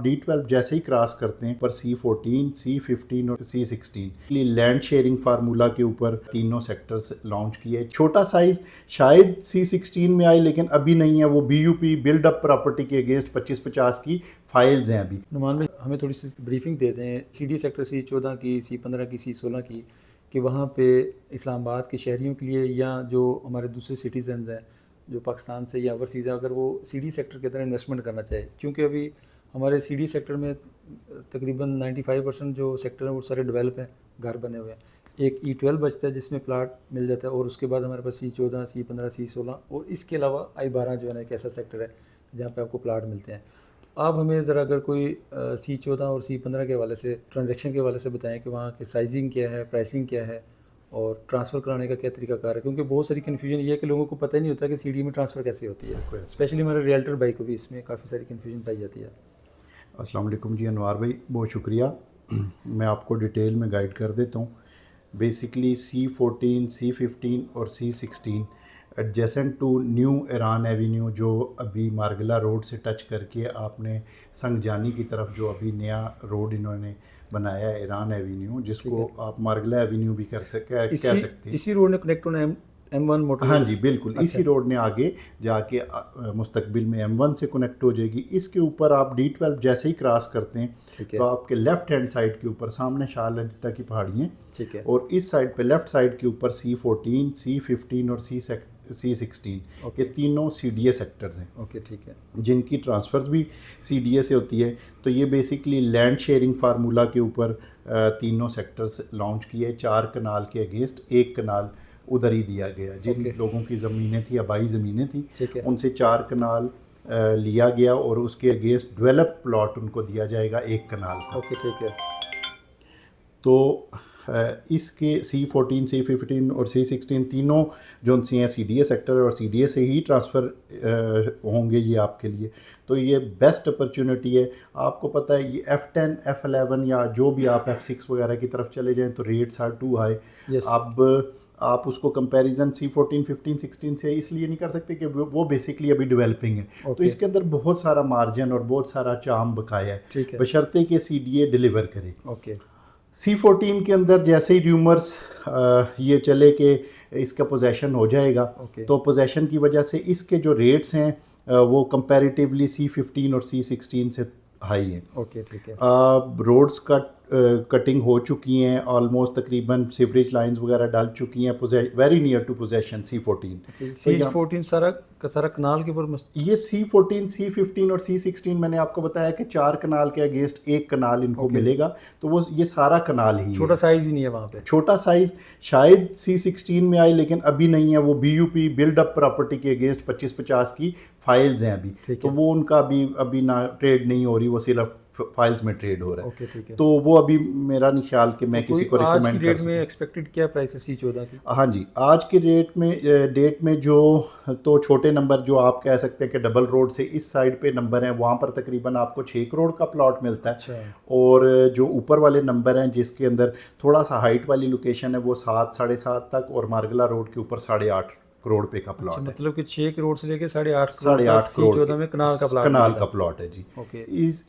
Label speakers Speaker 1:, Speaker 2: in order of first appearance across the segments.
Speaker 1: D12 जैसे ही cross करते हैं पर C14, C15 और C16 लैंड शेयरिंग फार्मूला के ऊपर तीनों सेक्टर्स लॉन्च किए। छोटा साइज शायद C16 में आए लेकिन अभी नहीं है, वो BUP बिल्ड अप प्रॉपर्टी के अगेंस्ट 25-50 की फाइल्स हैं अभी।
Speaker 2: नुमान भाई हमें थोड़ी सी ब्रीफिंग दे दें CD सेक्टर C14 की, C15 की, C16 की, कि वहाँ पे इस्लामाबाद के शहरियों के लिए या जो हमारे दूसरे सिटीजन्स हैं जो पाकिस्तान से या ओवरसीज़ है, अगर वो CD सेक्टर के अंदर इन्वेस्टमेंट करना चाहे, क्योंकि अभी हमारे CD सेक्टर में तकरीबन 95% जो सेक्टर हैं वो सारे डेवलप हैं, घर बने हुए हैं। एक E12 बचता है जिसमें प्लाट मिल जाता है, और उसके बाद हमारे पास C14, C15, C16 और इसके अलावा I12 जो है ना एक ऐसा सेक्टर है जहाँ पे आपको प्लाट मिलते हैं। आप हमें ज़रा अगर कोई C14 और C15 के हवाले से, ट्रांजैक्शन के हवाले से बताएं कि वहाँ की साइजिंग क्या है, प्राइसिंग क्या है और ट्रांसफ़र कराने का क्या तरीकाकार है, क्योंकि बहुत सारी कन्फ्यूजन ये है कि लोगों को पता ही नहीं होता कि CD में ट्रांसफ़र कैसे होती है। स्पेशली हमारे रियल्टर भाई को भी इसमें काफ़ी सारी कन्फ्यूजन पाई जाती है।
Speaker 1: अस्सलाम वालेकुम जी अनवार भाई, बहुत शुक्रिया। मैं आपको डिटेल में गाइड कर देता हूँ। बेसिकली C14, C15 और C16 adjacent to new Iran avenue, जो अभी मारगला रोड से टच करके आपने संगजानी की तरफ जो अभी नया रोड इन्होंने बनाया है ईरान एवेन्यू, जिसको आप मारगला एवेन्यू भी कह सकते हैं।
Speaker 2: इसी रोड ने कनेक्ट होना है M1 मोटर।
Speaker 1: हाँ जी बिल्कुल।
Speaker 2: अच्छा।
Speaker 1: इसी रोड ने आगे जाके मुस्तकबिल में M1 से कनेक्ट हो जाएगी। इसके ऊपर आप D12 जैसे ही क्रॉस करते हैं तो आपके लेफ्ट हैंड साइड के ऊपर सामने शाल लतिता की पहाड़ियाँ,
Speaker 2: ठीक है,
Speaker 1: और इस साइड पे लेफ्ट साइड के ऊपर C14, C15 और C16 ये तीनों CDA सेक्टर्स हैं।
Speaker 2: ओके, ठीक है,
Speaker 1: जिनकी ट्रांसफ़र भी CDA से होती है। तो ये बेसिकली लैंड शेयरिंग फार्मूला के ऊपर तीनों सेक्टर्स लॉन्च किए। 4 कनाल के अगेंस्ट 1 कनाल उधर ही दिया गया। जिन लोगों की ज़मीनें थी, आबाई ज़मीनें थी, उनसे 4 कनाल लिया गया और उसके अगेंस्ट डेवलप प्लॉट उनको दिया जाएगा 1 कनाल का।
Speaker 2: ओके, ठीक है।
Speaker 1: तो इसके C14, C15 और C16 तीनों जो सी हैं CDA सेक्टर और CDA से ही ट्रांसफ़र होंगे ये आपके लिए। तो ये बेस्ट अपॉर्चुनिटी है। आपको पता है ये F10, F11 या जो भी आप F6 वगैरह की तरफ चले जाएं तो रेट्स आर टू हाई। अब आप उसको कंपैरिजन C14, 15, 16 से इसलिए नहीं कर सकते कि वो बेसिकली अभी डेवलपिंग है। तो इसके अंदर बहुत सारा मार्जिन और बहुत सारा चाम बकाया है, बशर्ते कि CDA डिलीवर करे। C14 के अंदर जैसे ही र्यूमर्स ये चले कि इसका पोजेशन हो जाएगा, तो पोजेशन की वजह से इसके जो रेट्स हैं वो कंपैरेटिवली C15 और C16 से हाई हैं।
Speaker 2: ओके, ठीक है।
Speaker 1: रोड्स का कटिंग हो चुकी हैं, ऑलमोस्ट तकरीबन सीवरेज लाइंस वगैरह डाल चुकी हैं, very near to possession C14।
Speaker 2: C14 सारा कनाल के ऊपर
Speaker 1: ये C14, C15 और C16 मैंने आपको बताया कि 4 कनाल के अगेंस्ट 1 कनाल इनको मिलेगा। तो वो ये सारा कनाल ही
Speaker 2: छोटा साइज ही नहीं है वहाँ पे।
Speaker 1: छोटा साइज शायद C16 में आए लेकिन अभी नहीं है, वो BUP बिल्ड अप प्रॉपर्टी के अगेंस्ट 25-50 की फाइल्स हैं अभी। तो वो उनका अभी ना ट्रेड नहीं हो रही, वो सिर्फ फाइल्स में ट्रेड हो रहा है।
Speaker 2: ठीक है।
Speaker 1: तो वो अभी मेरा नहीं ख्याल कि मैं किसी को रिकमेंड कर सकूं।
Speaker 2: में एक्सपेक्टेड क्या प्राइस है C14 की?
Speaker 1: हाँ जी, आज के डेट में जो तो छोटे नंबर जो आप कह सकते हैं कि डबल रोड से इस साइड पे नंबर हैं, वहाँ पर तकरीबन आपको 6 करोड़ का प्लॉट मिलता है।
Speaker 2: अच्छा।
Speaker 1: और जो ऊपर वाले नंबर हैं जिसके अंदर थोड़ा सा हाइट वाली लोकेशन है वो 7, 7.5 तक, और मारगला रोड के ऊपर 8.5 करोड़ पे का प्लॉट है।
Speaker 2: मतलब कि 6 करोड़ से लेकर 8.5
Speaker 1: करोड़
Speaker 2: में कनाल
Speaker 1: का प्लॉट है जी।
Speaker 2: ओके।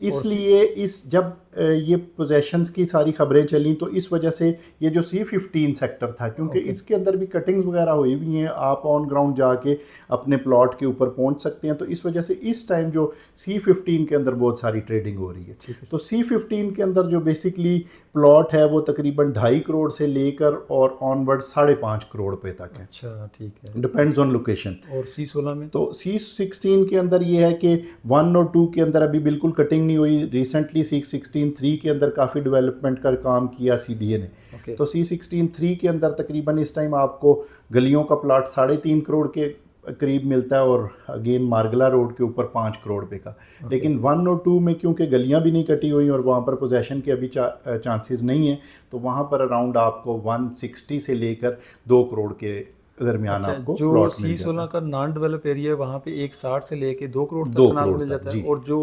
Speaker 1: इसलिए जब ये पोजेशंस की सारी खबरें चली तो इस वजह से ये जो C15 सेक्टर था, क्योंकि इसके अंदर भी कटिंग्स वगैरह हुई हुई हैं, आप ऑन ग्राउंड जाके अपने प्लॉट के ऊपर पहुंच सकते हैं। तो इस वजह से इस टाइम जो C15 के अंदर बहुत सारी ट्रेडिंग हो रही है। तो C15 के अंदर जो बेसिकली प्लॉट है वो तकरीबन 2.5 करोड़ से लेकर और ऑनवर्ड 5.5 करोड़ पे तक है।
Speaker 2: अच्छा, ठीक है,
Speaker 1: डिपेंड्स ऑन लोकेशन।
Speaker 2: और C16 में? तो
Speaker 1: C16 के अंदर ये है कि 1 और 2 के अंदर अभी बिल्कुल कटिंग नहीं हुई। रिसेंटली C16 3 के अंदर काफ़ी डेवलपमेंट का काम किया CDA ने। तो C16 3 के अंदर तकरीबन इस टाइम आपको गलियों का प्लाट 3.5 करोड़ के करीब मिलता है, और अगेन मारगला रोड के ऊपर 5 करोड़ पे का। लेकिन 1 और 2 में क्योंकि गलियां भी नहीं कटी हुई और वहाँ पर पोजेशन के अभी चांसेस नहीं है, तो वहाँ पर अराउंड आपको 160 से लेकर 2 करोड़ के दरमियान आपको प्लॉट मिल जाता है।
Speaker 2: C16 का नॉन डेवलप एरिया है, वहाँ पे 160 से लेके 2 करोड़ तक कनाल मिल जाता है। और जो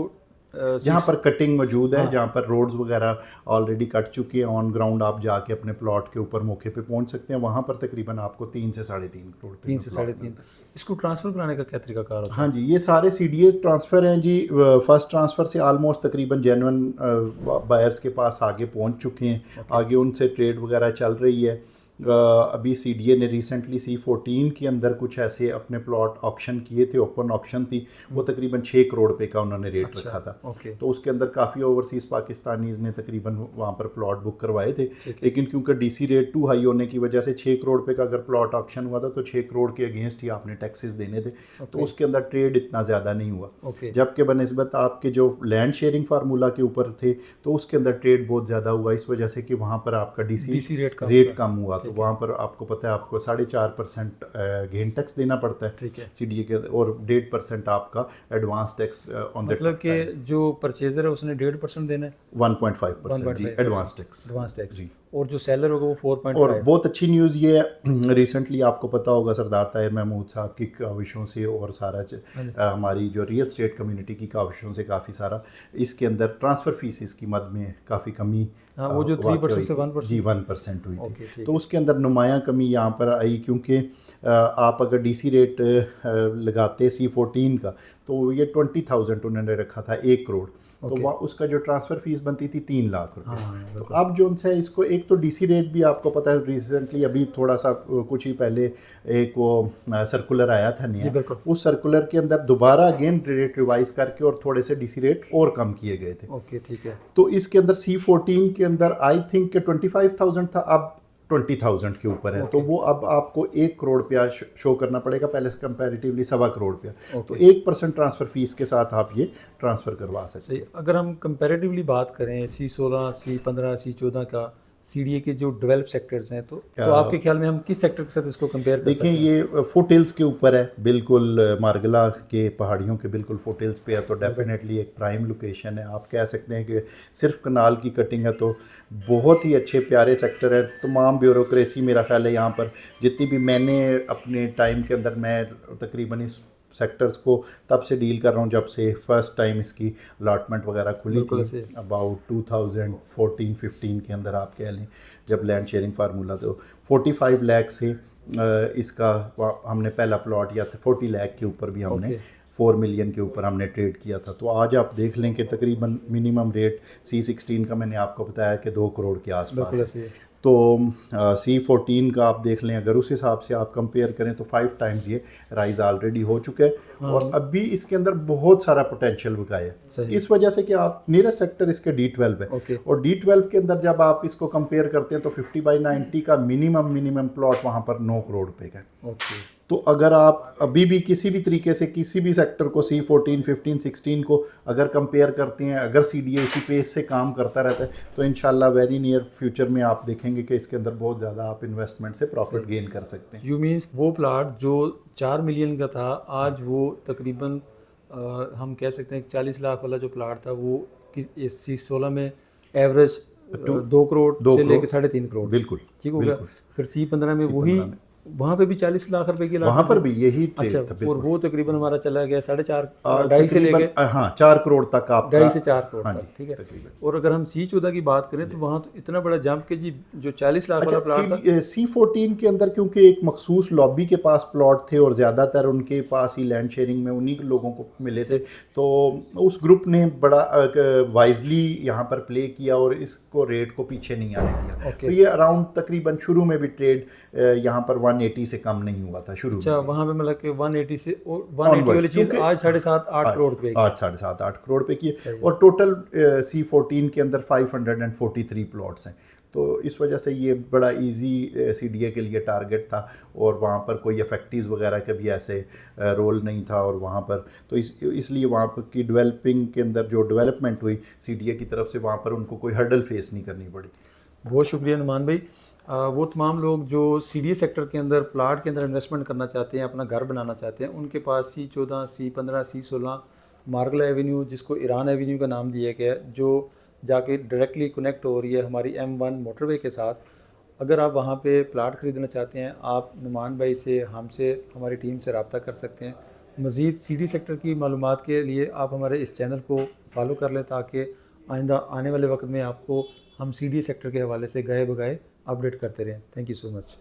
Speaker 1: जहाँ पर कटिंग मौजूद है,
Speaker 2: हाँ।
Speaker 1: जहाँ पर रोड्स वगैरह ऑलरेडी कट चुकी है, ऑन ग्राउंड आप जाके अपने प्लॉट के ऊपर मौके पे पहुँच सकते हैं। वहाँ पर तकरीबन आपको 3 से 3.5 करोड़ पे
Speaker 2: 3
Speaker 1: में
Speaker 2: से
Speaker 1: प्लॉट
Speaker 2: 3.5।
Speaker 1: मिलता है।
Speaker 2: इसको ट्रांसफ़र कराने का क्या तरीकाकार होता
Speaker 1: हाँ
Speaker 2: है?
Speaker 1: जी, ये सारे सीडीए ट्रांसफ़र हैं जी। फर्स्ट ट्रांसफ़र से आलमोस्ट तकरीबन जेन्युइन बायर्स के पास आगे पहुंच चुके हैं।
Speaker 2: ओके।
Speaker 1: आगे उनसे ट्रेड वगैरह चल रही है। अभी सीडीए ने रिसेंटली C14 के अंदर कुछ ऐसे अपने प्लॉट ऑक्शन किए थे, ओपन ऑक्शन थी, वो तकरीबन 6 करोड़ रुपए का उन्होंने रेट
Speaker 2: अच्छा,
Speaker 1: रखा था।
Speaker 2: ओके।
Speaker 1: तो उसके अंदर काफ़ी ओवरसीज़ पाकिस्तानीज़ ने तकरीबन वहाँ पर प्लॉट बुक करवाए थे।
Speaker 2: ठीक है।
Speaker 1: लेकिन क्योंकि डीसी रेट टू हाई होने की वजह से 6 करोड़ रुपए का अगर प्लॉट ऑक्शन हुआ था तो 6 करोड़ के अगेंस्ट ही आपने टैक्सेस देने थे। तो
Speaker 2: ओके।
Speaker 1: उसके अंदर ट्रेड इतना ज़्यादा नहीं हुआ।
Speaker 2: ओके।
Speaker 1: जबकि बनस्बत आपके जो लैंड शेयरिंग फार्मूला के ऊपर थे तो उसके अंदर ट्रेड बहुत ज़्यादा हुआ, इस वजह से कि वहाँ पर आपका डीसी
Speaker 2: डीसी रेट
Speaker 1: कम हुआ। तो
Speaker 2: ठीक है।
Speaker 1: वहाँ पर आपको पता है आपको 4.5% गेन टैक्स देना पड़ता है
Speaker 2: ठीक है।
Speaker 1: सीडीए के, और 1.5% आपका एडवांस टैक्स ऑन दैट
Speaker 2: मतलब कि जो परचेज़र है उसने 1.5% देना है,
Speaker 1: 1.5% जी
Speaker 2: 1.5%
Speaker 1: एडवांस टैक्स
Speaker 2: एडवांस टैक्स,
Speaker 1: जी।
Speaker 2: और जो सेलर होगा वो
Speaker 1: और
Speaker 2: 4.5।
Speaker 1: बहुत अच्छी न्यूज़ ये है, रिसेंटली आपको पता होगा सरदार ताहिर महमूद साहब की काविशों से और सारा हमारी जो रियल स्टेट कम्युनिटी की काविशों से काफ़ी सारा इसके अंदर ट्रांसफ़र फीसिस की मद में काफ़ी कमी
Speaker 2: हाँ, वो जो
Speaker 1: वाक़या
Speaker 2: 3%
Speaker 1: हुई
Speaker 2: से
Speaker 1: थी
Speaker 2: 1%।
Speaker 1: जी 1% हुई
Speaker 2: ओके,
Speaker 1: थी।
Speaker 2: ठीक
Speaker 1: तो
Speaker 2: है।
Speaker 1: उसके अंदर नुमायाँ कमी यहाँ पर आई, क्योंकि आप अगर डीसी रेट लगाते C14 का तो ये 20,000 उन्होंने रखा था 1 करोड़। तो
Speaker 2: ओके।
Speaker 1: वह उसका जो ट्रांसफ़र फीस बनती थी 3 लाख रुपए।
Speaker 2: हाँ,
Speaker 1: तो
Speaker 2: बिल्कुल।
Speaker 1: अब जो है इसको एक तो डीसी रेट भी आपको पता है रिसेंटली अभी थोड़ा सा कुछ ही पहले एक वो सर्कुलर आया था
Speaker 2: जी,
Speaker 1: नया,
Speaker 2: बिल्कुल।
Speaker 1: उस सर्कुलर के अंदर दोबारा अगेन रेट रिवाइज करके और थोड़े से डीसी रेट और कम किए गए थे।
Speaker 2: ओके, ठीक है।
Speaker 1: तो इसके अंदर C14 के अंदर आई थिंक कि 25,000 था, अब 20,000 के ऊपर है। तो
Speaker 2: ओके।
Speaker 1: वो अब आपको 1 करोड़ रुपया शो करना पड़ेगा, पहले से कंपैरेटिवली 1.25 करोड़ रुपया। तो
Speaker 2: ओके।
Speaker 1: 1% ट्रांसफ़र फीस के साथ आप ये ट्रांसफ़र करवा सकते
Speaker 2: सही।
Speaker 1: हैं।
Speaker 2: अगर हम कंपैरेटिवली बात करें C16, C15, C14 का, सीडीए के जो डेवलप सेक्टर्स हैं, तो आपके ख्याल में हम किस सेक्टर के साथ इसको कंपेयर कर
Speaker 1: देखें
Speaker 2: सकते हैं?
Speaker 1: ये फुट हिल्स के ऊपर है, बिल्कुल मार्गला के पहाड़ियों के बिल्कुल फुट हिल्स पे है, तो
Speaker 2: बिल्कुल।
Speaker 1: डेफिनेटली एक प्राइम लोकेशन है। आप कह सकते हैं कि सिर्फ कनाल की कटिंग है तो बहुत ही अच्छे प्यारे सेक्टर है। तमाम ब्यूरोक्रेसी मेरा ख्याल है यहाँ पर जितनी भी मैंने अपने टाइम के अंदर, मैं तकरीबन इस सेक्टर्स को तब से डील कर रहा हूँ जब से फर्स्ट टाइम इसकी अलॉटमेंट वगैरह खुली
Speaker 2: बिल्कुल
Speaker 1: थी,
Speaker 2: ऐसे।
Speaker 1: अबाउट 2014-15 के अंदर आप कह लें, जब लैंड शेयरिंग फार्मूला तो 45 लाख से इसका हमने पहला प्लॉट या 40 लाख के ऊपर भी हमने
Speaker 2: ओके।
Speaker 1: 4 मिलियन के ऊपर हमने ट्रेड किया था। तो आज आप देख लें कि तकरीबन मिनिमम रेट C16 का मैंने आपको बताया कि 2 करोड़ के आसपास
Speaker 2: बिल्कुल
Speaker 1: है।
Speaker 2: ऐसे।
Speaker 1: तो C14 का आप देख लें, अगर उस हिसाब से आप कंपेयर करें तो 5 टाइम्स ये राइज ऑलरेडी हो चुका है,
Speaker 2: हाँ।
Speaker 1: और अभी इसके अंदर बहुत सारा पोटेंशियल बकाया है।
Speaker 2: सही।
Speaker 1: इस वजह से कि आप नियरेस्ट सेक्टर इसके D12 है,
Speaker 2: ओके।
Speaker 1: और D12 के अंदर जब आप इसको कंपेयर करते हैं तो 50/90 का मिनिमम प्लॉट वहाँ पर 9 करोड़ रुपए का है।
Speaker 2: ओके।
Speaker 1: तो अगर आप अभी भी किसी भी तरीके से किसी भी सेक्टर को C14, 15, 16 को अगर कंपेयर करते हैं, अगर सीडीए इसी पेस से काम करता रहता है तो इंशाल्लाह वेरी नियर फ्यूचर में आप देखेंगे कि इसके अंदर बहुत ज़्यादा आप इन्वेस्टमेंट से प्रॉफिट गेन कर सकते हैं।
Speaker 2: यू मीन्स वो प्लाट जो 4 मिलियन का था, आज वो तकरीबन हम कह सकते हैं 40 लाख वाला जो प्लाट था वो C16 में एवरेज 2 करोड़ से लेकर 3.5 करोड़
Speaker 1: बिल्कुल
Speaker 2: ठीक हो गया।
Speaker 1: बिल्कुल।
Speaker 2: फिर C15 में
Speaker 1: C15
Speaker 2: वही,
Speaker 1: में
Speaker 2: वहाँ पे भी 40 लाख रुपए की
Speaker 1: वहाँ
Speaker 2: allotment
Speaker 1: पर
Speaker 2: थी।
Speaker 1: भी यही
Speaker 2: अच्छा,
Speaker 1: ट्रेड था
Speaker 2: और
Speaker 1: बिल्कुल।
Speaker 2: वो तकरीबन हमारा चला गया 4.5 2.5 से
Speaker 1: तकरीबन
Speaker 2: लेके
Speaker 1: हाँ 4 करोड़ तक आपका
Speaker 2: 2.5 से 4 करोड़
Speaker 1: हाँ
Speaker 2: तक,
Speaker 1: जी
Speaker 2: ठीक है।
Speaker 1: तकरीबन।
Speaker 2: और अगर हम C14 की बात करें तो वहाँ तो इतना बड़ा जंप के जी, जो 40 लाख वाला प्लाट था।
Speaker 1: C14 के अंदर क्योंकि एक मखसूस लॉबी के पास प्लॉट थे और ज़्यादातर उनके पास ही लैंड शेयरिंग में उन्हीं लोगों को मिले थे, तो उस ग्रुप ने बड़ा वाइजली यहाँ पर प्ले किया और इसको रेट को पीछे नहीं आने दिया।
Speaker 2: ओके।
Speaker 1: तो ये अराउंड तकरीबन शुरू में भी ट्रेड यहाँ पर 180 से कम नहीं हुआ था शुरू में।
Speaker 2: अच्छा, वहाँ पे मतलब कि 180 से, और 180 वाली चीज़
Speaker 1: क्योंकि
Speaker 2: आज 7.5-8 करोड़ रुपए की।
Speaker 1: आज 7.5-8 करोड़ रुपए की
Speaker 2: सही है।
Speaker 1: और टोटल C14 के अंदर 543 प्लॉट्स हैं। तो इस वजह से ये बड़ा इजी सीडीए के लिए टारगेट था, और वहाँ पर कोई इफेक्टिव्स वगैरह के भी ऐसे रोल नहीं था, और वहाँ पर तो इसलिए वहाँ पर की डेवलपिंग के अंदर जो डेवलपमेंट हुई सीडीए की तरफ से, वहाँ पर उनको कोई हर्डल फेस नहीं करनी पड़ी।
Speaker 2: बहुत शुक्रिया नुमान भाई। वो तमाम लोग जो सीडीए सेक्टर के अंदर प्लाट के अंदर इन्वेस्टमेंट करना चाहते हैं, अपना घर बनाना चाहते हैं, उनके पास C14, C15, C16, मार्गला एवेन्यू, जिसको ईरान एवेन्यू का नाम दिया गया है, जो जाके डायरेक्टली कनेक्ट हो रही है हमारी M1 मोटरवे के साथ। अगर आप वहाँ पे प्लाट ख़रीदना चाहते हैं, आप नुमान भाई से, हमसे, हमारी टीम से रब्ता कर सकते हैं। मज़ीद CD सेक्टर की मालूमात के लिए आप हमारे इस चैनल को फॉलो कर लें, ताकि आइंदा आने वाले वक्त में आपको हम CD सेक्टर के हवाले से गए बगए अपडेट करते रहें। Thank you so much.